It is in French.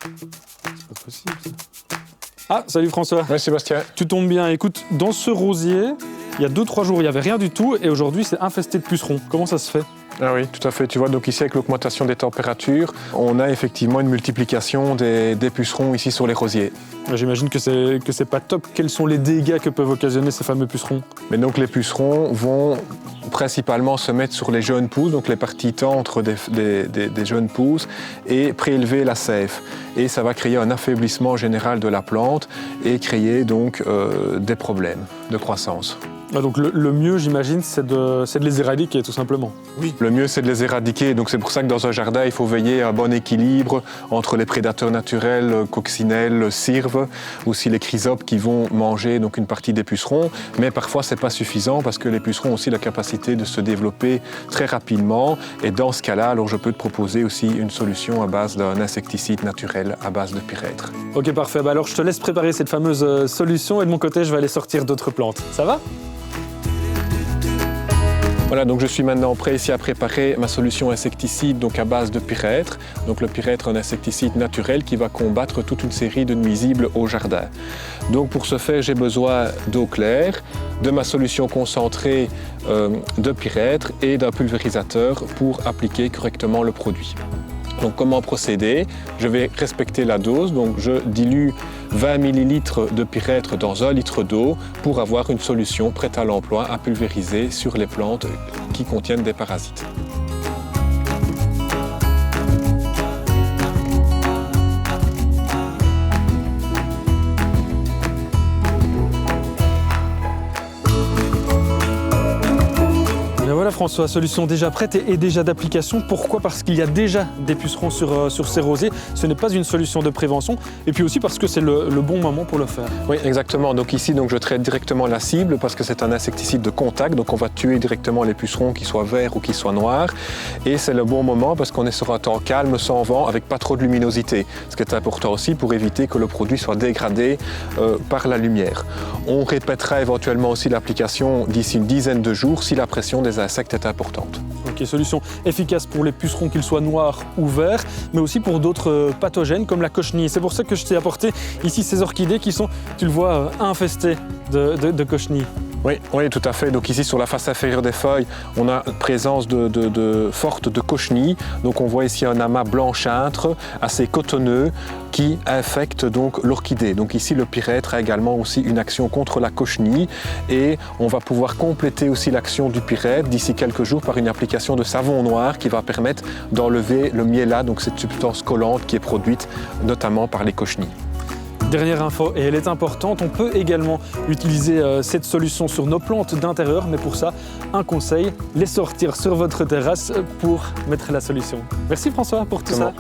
C'est pas possible, ça. Ah, salut François. Oui, Sébastien. Tu tombes bien. Écoute, dans ce rosier, il y a 2-3 jours, il n'y avait rien du tout et aujourd'hui, c'est infesté de pucerons. Comment ça se fait? Ah oui, tout à fait. Tu vois, donc ici, avec l'augmentation des températures, on a effectivement une multiplication des pucerons ici sur les rosiers. J'imagine que c'est pas top. Quels sont les dégâts que peuvent occasionner ces fameux pucerons? Mais donc, les pucerons vont principalement se mettre sur les jeunes pousses, donc les parties tendres des jeunes pousses, et prélever la sève. Et ça va créer un affaiblissement général de la plante et créer donc des problèmes de croissance. Ah, donc le mieux, j'imagine, c'est de les éradiquer, tout simplement. Oui. Le mieux, c'est de les éradiquer. Donc c'est pour ça que dans un jardin, il faut veiller à un bon équilibre entre les prédateurs naturels, coccinelles, cirves, aussi les chrysopes qui vont manger donc une partie des pucerons. Mais parfois, c'est pas suffisant parce que les pucerons ont aussi la capacité de se développer très rapidement. Et dans ce cas-là, alors je peux te proposer aussi une solution à base d'un insecticide naturel à base de pyrètre. Ok, parfait. Bah alors, je te laisse préparer cette fameuse solution et de mon côté, je vais aller sortir d'autres plantes. Ça va ? Voilà, donc je suis maintenant prêt ici à préparer ma solution insecticide donc à base de pyrètre. Donc le pyrètre est un insecticide naturel qui va combattre toute une série de nuisibles au jardin. Donc pour ce faire, j'ai besoin d'eau claire, de ma solution concentrée de pyrètre et d'un pulvérisateur pour appliquer correctement le produit. Donc comment procéder? Je vais respecter la dose, donc je dilue 20 ml de pyrètre dans 1 litre d'eau pour avoir une solution prête à l'emploi à pulvériser sur les plantes qui contiennent des parasites. Voilà François, solution déjà prête et déjà d'application. Pourquoi? Parce qu'il y a déjà des pucerons sur ces rosiers. Ce n'est pas une solution de prévention. Et puis aussi parce que c'est le bon moment pour le faire. Oui, exactement. Donc ici, je traite directement la cible parce que c'est un insecticide de contact. Donc on va tuer directement les pucerons, qu'ils soient verts ou qu'ils soient noirs. Et c'est le bon moment parce qu'on est sur un temps calme, sans vent, avec pas trop de luminosité. Ce qui est important aussi pour éviter que le produit soit dégradé par la lumière. On répétera éventuellement aussi l'application d'ici une dizaine de jours si la pression des insectes est importante. Ok, solution efficace pour les pucerons, qu'ils soient noirs ou verts, mais aussi pour d'autres pathogènes comme la cochenille. C'est pour ça que je t'ai apporté ici ces orchidées qui sont, tu le vois, infestées de cochenilles. Oui, tout à fait. Donc ici, sur la face inférieure des feuilles, on a présence forte de cochenilles. Donc on voit ici un amas blanchâtre, assez cotonneux, qui infecte donc l'orchidée. Donc ici, le pyrètre a également aussi une action contre la cochenille et on va pouvoir compléter aussi l'action du pyrètre d'ici quelques jours par une application de savon noir qui va permettre d'enlever le miella, donc cette substance collante qui est produite notamment par les cochenilles. Dernière info, et elle est importante, on peut également utiliser cette solution sur nos plantes d'intérieur, mais pour ça, un conseil, les sortir sur votre terrasse pour mettre la solution. Merci François pour tout ça.